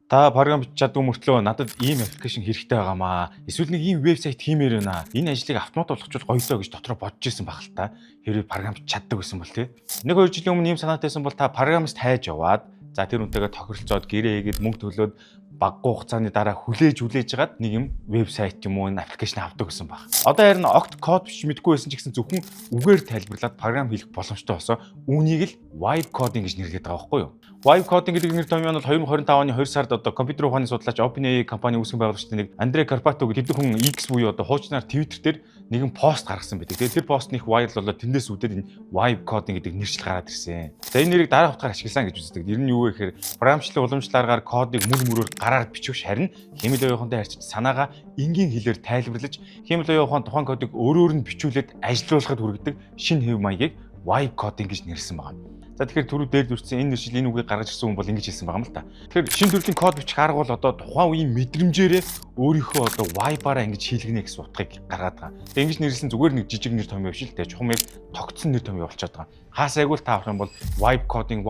Та програм бичиж чаддгүй мөртлөө надад ийм аппликейшн хэрэгтэй байгаамаа. Эсвэл нэг ийм вебсайт хиймээр байна. Энэ ажлыг автомат болгочихвол гоёлоо гэж дотроо бодож ирсэн баг л та. Хэрвээ програм бичиж чаддаг байсан бол тий. 1-2 жилийн өмнө ийм санаатайсан бол та програмист хайж яваад за тэр үнтэйгээ тохиролцоод гэрээ хийгээд мөнгө төлөөд баггүй хугацааны дараа хүлээж жагаад нэг юм вебсайт юм уу энэ аппликейшн авдаг гэсэн баг. Одоо харин огт код бичиж мэдгүй байсан ч гэсэн зөвхөн үгээр тайлбарлаад програм хийх боломжтой болсон. Үүнийг л vibe coding гэж нэрлэдэг байгаа байхгүй юу? Vibe coding гэдэг нэр томьёо нь 2025 оны 2 сард одоо компьютер ухааны судлаач OpenAI компани үүсгэн байгуулагчтай нэг Андрей Карпато гэдэг хүн X буюу одоо хуучнаар Twitter дээр нэгэн пост гаргасан байдаг. Тэгээд тэр пост нь их вайрал болоод тэндээс үүдээд энэ vibe coding гэдэг нэршил гараад ирсэн. За энэ нэрийг дараа утгаар ашигласан гэж үздэг. Ер нь юу вэ гэхээр програмчлалын уламжлалааргаар кодыг мөр мөрөөр гараар бичвч харин хэмэл оюухантай харьцаж санаагаа энгийн хэлээр тайлбарлаж хэмэл оюухан тухайн кодыг өөрөөр нь бичүүлээд ажилуулахад хүргэдэг шинэ хэв маягийг vibe coding гэж нэрлсэн байна. За тэгэхээр түрүү дээр дүрцсэн энэ нэршил энэ үгийг гаргаж ирсэн хүн бол ингэж хэлсэн байгаа юм л та. Тэгэхээр шинэ төрлийн код бичих арга бол одоо тухайн үеийн мэдрэмжээрээ өөрийнхөө одоо vibe-аараа ингэж хийлгэнэ гэсэн утгыг гаргаад байгаа. Тэгээ ингэж нэрлсэн зүгээр нэг жижиг нэр томьёо биш л дээ. Чухам яг тогтсон нэр томьёо болчиход байгаа. Хаасайгүй л таах юм бол vibe coding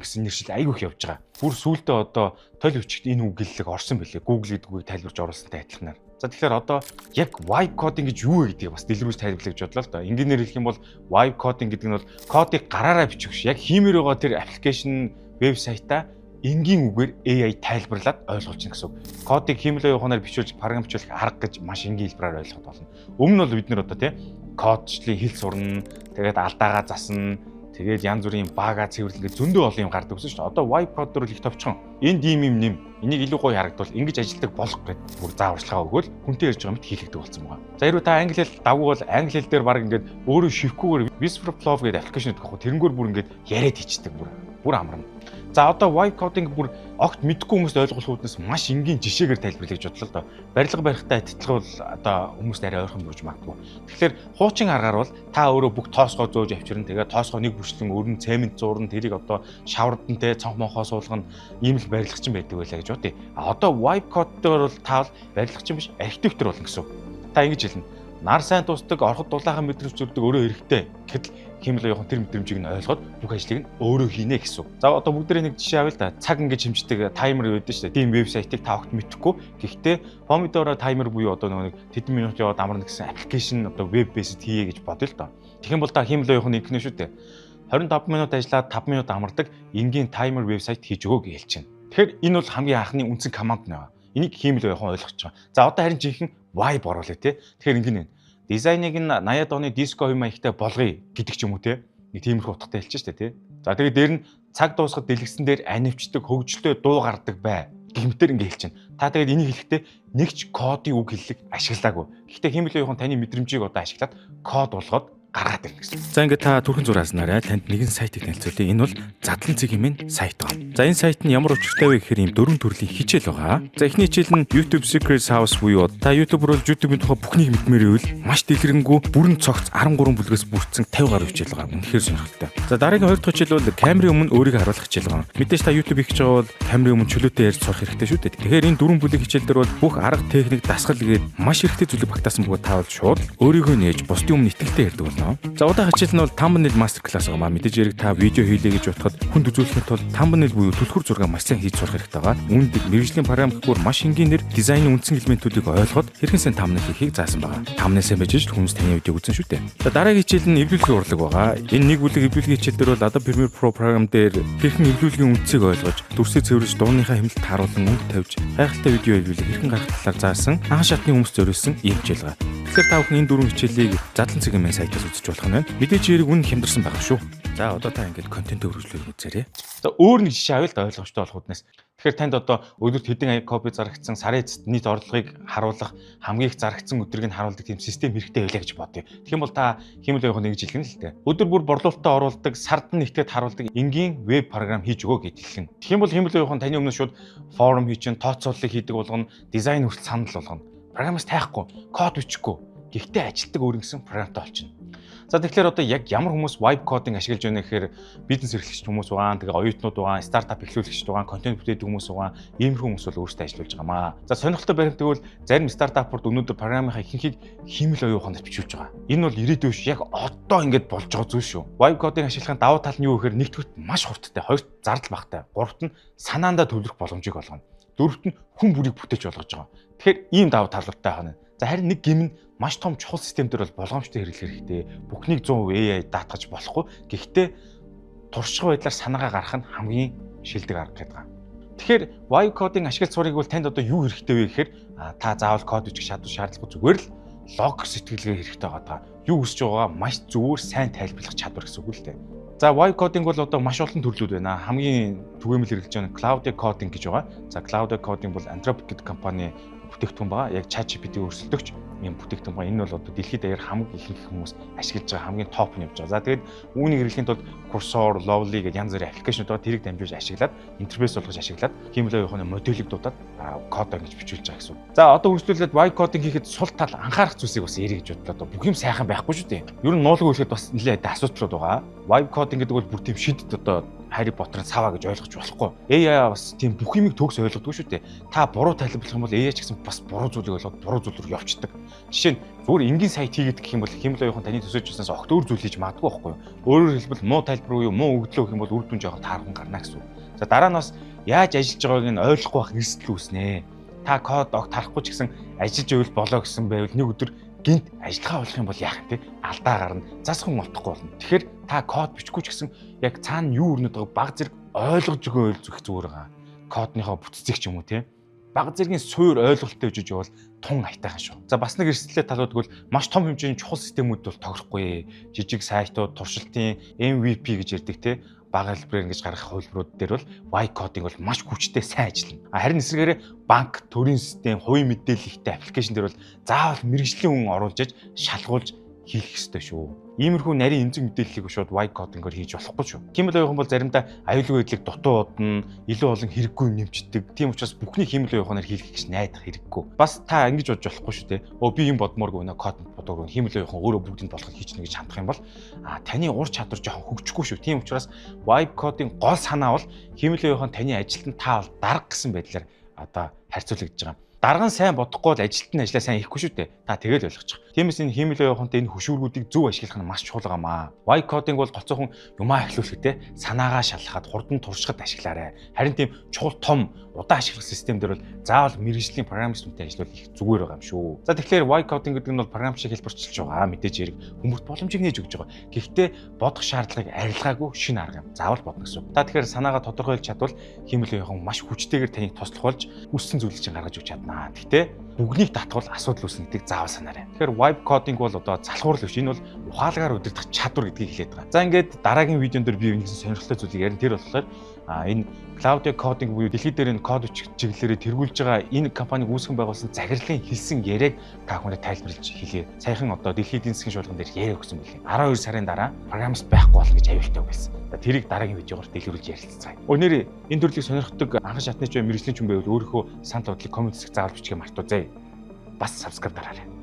гэсэн нэршил айгүй их явж байгаа. Бүр сүүлдээ одоо тойл өвчгт энэ үг гэллэг орсон бэлээ. Google гэдэг үгийг тайлбарж оруулсантай адилханаар. За тэгэхээр одоо яг vibe coding гэж юу вэ гэдгийг бас дэлгэрүүлж тайлбарлаж бодлоо л доо. Энгийнээр хэлэх юм бол vibe coding гэдэг нь бол кодыг гараараа бичих биш. Яг хиймээр байгаа тэр аппликейшн вебсайтаа энгийн үгээр AI тайлбарлаад ойлгуулж гэнэ гэсэн үг. Кодыг хиймэл оюуханаар бичүүлж програм бичүүлэх арга гэж маш энгийн хэлбэрээр ойлгоход болно. Өмнө нь бол бид нэр одоо тийм кодчлын хэл сурна, тэгээд алдаагаа засна, тэгээд янз бүрийн бага цэвэрлэн гэж зөндөө олон юм гардаг гэсэн шүү дээ. Одоо vibe code-оор л их товчхон. Энд ийм юм нэм. Энийг илүү гоё харагдвал ингэж ажилтдаг болох гэд бүр зааварчилгаа өгөөл хүнтэй ярьж байгаа мэт хийлэгдэг болсон байгаа. За хэрвээ та англи хэл давгүй бол англи хэл дээр баг ингээд өөрөө шивхгүйгээр Whisperflow гэдэг аппликейшн өгөх хөө тэрнгөр бүр ингээд яриад хийчихдэг бүр амарна. За одоо vibe coding бүр огт мэдгүй хүмүүст ойлгох үүднээс маш энгийн жишээгээр тайлбарлаж бодлоо л доо. Барилга барихтай адилхан бол одоо хүмүүст арай ойрхон бүрж магадгүй. Тэгэхээр хуучин аргаар бол та өөрөө бүх тоосгоо зөөж авчирна. Тэгээ тоосгоо нэг бүрчлэн өрн цемент зуурна. Тэрийг одоо шавардантэй цонх монхоо суулгана. Ийм л барилгачин байдаг байлаа гэж бодъё. А одоо vibe code-оор бол та бол барилгачин биш, архитектор болно гэсэн үг. Та ингэж хэлнэ. Нар сайн тусдаг, ороход дулаахан мэдрэмж төрдөг өөрөө хэрэгтэй. Гэтэл хэмэл оюухан тэр мэдрэмжийг нь ойлгоод бүх ажлыг нь өөрөө хийнэ гэсэн үг. За одоо бүгдээрээ нэг жишээ авъя л да. Цаг ингэж хэмждэг таймер байдаг шүү дээ. Тийм вебсайтыг та огт мэдэхгүй. Гэхдээ Pomodoro таймер буюу одоо нэг тэдэн минут яваад амарна гэсэн аппликейшн одоо веб based хийе гэж бодъё л доо. Тэгэх юм бол та хэмэл оюухан ингэнэ шүү дээ. 25 минут ажиллаад 5 минут амардаг энгийн таймер вебсайт хийж өгөө гэж хэлж байна. Тэгэхээр энэ бол хамгийн анхны үндсэн команд нэ. Энийг хэмэл оюухан ойлгож байгаа. За одоо харин жинхэнэ vibe оруулъя тий. Тэгэхээр ингэнэ. Дизайныг нь 80-аад оны диско хэм маягтай болгоё гэдэг ч юм уу те. Нэг тиймэрхүү утгатай хэлж штэ те. За тэгээд дээр нь цаг дуусахад дэлгэсэн дээр анивчдаг хөгжөлтэй дуу гардаг бай. Гэмтэр ингэ хэлж чинь. Та тэгээд энийг хэлэхдээ нэг ч кодын үг хэллэг ашиглаагүй. Гэхдээ хэмэл оюухан таны мэдрэмжийг одоо ашиглаад код болгоод гаргаад ирнэ гэсэн. За ингээд та түрхэн зураг хаснараа танд нэгэн сайтыг танилцуулъя. Энэ бол Задлан цэгийн сайт байна. За энэ сайт нь ямар учиртай вэ гэхээр ийм 4 төрлийн хичээл байгаа. За эхний хичээл нь YouTube Secrets House буюу та YouTube-оор YouTube-ийн тухай бүхнийг мэдмээр ивэл маш дэлгэрэнгүй бүрэн цогц 13 бүлгээс бүрдсэн 50 гаруй хичээл байгаа. Үнэхээр сонирхолтой. За дараагийн 2 дахь хичээл бол камерын өмнө өөрийгөө харуулах хичээл байгаа. Мэдээж та YouTube хийж байгаа бол камерын өмнө чөлөөтэй ярьж сурах хэрэгтэй шүү дээ. Тэгэхээр энэ 4 бүлэг хичээл дээр бол бүх арга техник дасгал гээд маш хэрэгтэй зүйлийг багтаасан бөгөөд та бол шууд өөрийгөө нээж бусдын өмнө итгэлтэй ярьдаг болно. За удаа хичээл нь бол thumbnail master class байгаа маа. Мэдээж яг та видео хийлээ гэж бодоход хүнд үзүүлэхэд бол thumbnail буюу түлхүүр зураг маш сайн хийж сурах хэрэгтэй байгаа. Үүнд мэргэжлийн програм гэхүүр маш энгийнээр дизайны үндсэн элементүүдийг ойлгоод хэрхэн сайн thumbnail хийхийг заасан байгаа. Thumbnail сайн байж л хүмүүс таны видеог үзэн шүү дээ. За дараагийн хичээл нь эвлүүлгийн урлаг байгаа. Энэ нэг бүлэг эвлүүлгийн хичээл дээр бол Adobe Premiere Pro програм дээр хэрхэн эвлүүлгийн үндсийг ойлгож, дүрсээ цэвэрлж, дууныхаа хэмнэлт харуулan өнгө тавьж, гайхалтай видео эвлүүлэг хэрхэн гаргах талаар заасан анх шатны хүмүүс зориулсан ийм хичээл байгаа. Тэгэхээр та бүхэн энэ 4 хичээлийг Задлан цэгийн сайтаас үзэж болох нь байна. Мэдээж хэрэг үн хямдарсан байгаа шүү. За одоо та ингээд контент өргөжлөлөөр үзээрэй. За өөр нэг жишээ авъя л да ойлгомжтой болох үднээс. Тэгэхээр танд одоо өдөрт хэдэн копи зарагдсан, сарын эцэст нийт орлогыг харуулах, хамгийн их зарагдсан өдрийг нь харуулдаг тийм систем хэрэгтэй байлаа гэж бодъё. Тэгэх юм бол та хэмэл оюухан нэг жил гэнэ л дээ. Өдөр бүр борлуулалтаа оруулдаг, сард нь нэгтгэд харуулдаг энгийн веб програм хийж өгөө гэж хэлсэн. Тэгэх юм бол хэмэл оюухан таны өмнө шууд форум хийчин, тооцооллыг хийдэг болгоно, дизайн хүртэл санал болгоно. Програмаас тайхгүй, код бичихгүй. Гэхдээ ажилтдаг өөрөнгөсөн програмтай болчихно. За тэгэхээр одоо яг ямар хүмүүс vibe coding ашиглаж байна гэхээр бизнес эрхлэгч хүмүүс байгаа, тэгээ оюутнууд байгаа, стартап эхлүүлэгчд байгаа, контент бүтээдэг хүмүүс байгаа, иймэрхүү хүмүүс бол өөрсдөө ажиллаж байгаамаа. За сонирхолтой баримт тэгвэл зарим стартапууд өнөөдөр програмынхаа ихэнхийг хэмэл оюуханаар бичүүлж байгаа. Энэ бол ирээдүйн яг одоо ингэж болж байгаа зүйл шүү. Vibe coding ашиглахын давуу тал нь юу гэхээр нэгдүгürt маш хурдтай, хоёрт зардал багтай, гуравт нь санаандаа төвлөрөх боломжийг олгоно. дөрөвт нь хүн бүрийг бүтээж болгож байгаа. Тэгэхээр ийм давуу талуудтай байна. За харин нэг гим нь маш том чухал систем дээр бол болгоомжтой хэрэглэх хэрэгтэй. Бүхнийг 100% AI даатгаж болохгүй. Гэхдээ туршлагын байдлаар санаагаа гаргах нь хамгийн шилдэг арга гэдэг. Тэгэхээр vibe coding ашиглаж сурыг бол танд одоо юу хэрэгтэй вэ гэхээр та заавал код бичих шаардлагагүй зүгээр л логик сэтгэлгээ хэрэгтэй байгаа. Юу хүсэж байгаагаа маш зүгээр сайн тайлбарлах чадвар гэсэн үг л дээ. За vibe coding бол одоо маш олон төрлүүд байна. Хамгийн түгээмэл хэрэглэж байгаа нь cloud coding гэж байгаа. За cloud coding бол Anthropic гэдэг компани бүтээгдэхүүн байгаа. Яг ChatGPT өрсөлдөгч юм бүтээгдэхүүн байгаа. Энэ бол одоо дэлхийд даяар хамгийн ихэнх хүмүүс ашиглаж байгаа хамгийн топ нь явж байгаа. За тэгээд үүнийг хэрэглэхийн тулд Cursor, Lovely гэдэг янз бүрийн аппликейшнүүд байгаа. Тэрийг дамжуулж ашиглаад интерфейс болгож ашиглаад химлэгийн моделийг дуудаад код ингэж бичүүлж байгаа гэсэн. За одоо үргэлжлүүлээд vibe coding хийхэд сул тал анхаарах зүйлсийг бас ярих гэж бодлоо. Одоо бүх юм сайхан байхгүй шүү дээ. Ер нь нуулаг үйлхэд бас нэлээд асуудлууд байгаа. Vibe coding гэдэг бол бүр тийм шидэд одоо Harry Potter-ын цаваа гэж ойлгож болохгүй. AI бас тийм бүх юмыг төгс ойлгодгүй шүү дээ. Та буруу тайлбарлах юм бол AI ч гэсэн бас буруу зүйлийг ойлгоод буруу зүйл рүү явчихдаг. Жишээ нь зүгээр энгийн сайт хийгээд гэх юм бол химлэгийн таны төсөөж ирснээс огт өөр зүйл хийж магадгүй байхгүй юу? Өөрөөр хэлбэл муу тайлбар уу муу өгдлөө гэх юм бол үр дүн жоохон таархан гарна гэсэн үг. За дараа нь бас яаж ажиллаж байгааг нь ойлгохгүй байх эрсдэл үүснэ. Та код огт харахгүй ч гэсэн ажиллаж ивэл болоо гэсэн байвал нэг өдөр гинт ажиллагаа болох юм бол яах вэ? Алдаа гарна. Засхан утахгүй болно. Тэгэхээр та код бичихгүй ч гэсэн яг цаана юу өрнөд байгааг баг зэрэг ойлгож өгөөл зүгх зүгээр байгаа. Кодныхоо бүтцийг ч юм уу тийм. Баг зэргийн суур ойлголттой гэж явал тун айтайхан шүү. За бас нэг эрсдэлтэй талууд бол маш том хэмжээний чухал системүүд бол тохирохгүй. Жижиг сайтууд, туршилтын MVP гэж ярддаг тийм. Бага хэлбэрээр ингэж гаргах хувилбарууд дээр бол vibe coding бол маш хүчтэй сайн ажиллана. Харин эсвэргээр банк, төрийн систем, хувийн мэдээлэл ихтэй аппликейшн дээр бол заавал мэрэгжлийн хүн оруулж иж шалгуулж хийх ёстой шүү. Иймэрхүү нарийн эмзэг мэдээллийг шууд vibe coding-оор хийж болохгүй шүү. Химэл явах бол заримдаа аюулгүй байдлыг дутууд нь илүү олон хэрэггүй нэмчдэг. Тийм учраас бүхний химэл явахаар хийх гэж найдах хэрэггүй. Бас та ингэж бодож болохгүй шүү дээ. Би юм бодмооргүй нэ код бодоогүй химэл явах өөрөө бүгдийг болохыг хийчихнэ гэж хандах юм бол таны ур чадвар жоохон хөгжихгүй шүү. Тийм учраас vibe coding гол санаа бол химэл явах таны ажилтнаа та бол дарга гэсэн байдлаар одоо харьцуулагдж байгаа. Дарган сайн бодохгүй бол ажилт нь ажиллаа сайн хийхгүй шүү дээ. Та тэгэл ойлгочих. Тиймээс энэ химлээ явахынтай энэ хөшүүргүүдийг зөв ашиглах нь маш чухал байгаамаа. Vibe coding бол гоцоохон юмаа эхлүүлэхдээ санаагаа шалгахад хурдан туршихад ашиглаарай. Харин тийм чухал том удаан ашиглах систем дээр бол заавал мэрэгжлийн программистуудтай ажиллавал их зүгээр байгаа юм шүү. За тэгэхээр vibe coding гэдэг нь бол програм шиг хэлбэрчилж байгаа. Мэдээж хэрэг хүмүүст боломжийг нээж өгч байгаа. Гэхдээ бодох шаардлагыг арилгаагүй шинэ арга юм. Заавал бодно гэсэн. Та тэгэхээр санаагаа тодорхойлж чадвал химлээ явах маш хүчтэйгээр таныг тослох болж үссэн зүйлийг чинь гаргаж өгч чадна. Гэхдээ бүгнийг татвал асуудал үүснэ гэдгийг заавал санаарай. Тэгэхээр vibe coding бол одоо залхуурал биш. Энэ бол ухаалгаар удирдах чадвар гэдгийг хэлээд байгаа. За ингээд дараагийн видеон дээр би нэгэн сонирхолтой зүйлийг ярина. Тэр болохоор энэ cloud coding буюу дэлхийд дээр энэ код бичих чиглэлээр тэргүүлж байгаа энэ компаниг үүсгэн байгуулсан захирлын хэлсэн яриаг та бүхэнд тайлбарлаж хэлье. Саяхан одоо дэлхийн эдийн засгийн шуулган дээр яриа өгсөн байлээ. 12 сарын дараа программист байхгүй болно гэж аюултай байсан. Тэрийг дараагийн видеогоор дэлгэрүүлж ярилцгаая. Өнөөдөр энэ төрлийг сонирхдаг анхан шатны ч мэрэгжлийн хүн байвал өөрийнхөө санал бодлыг коммент хэсэгт заавал бичгээ мартаоцгаая. Бас subscribe дараарай.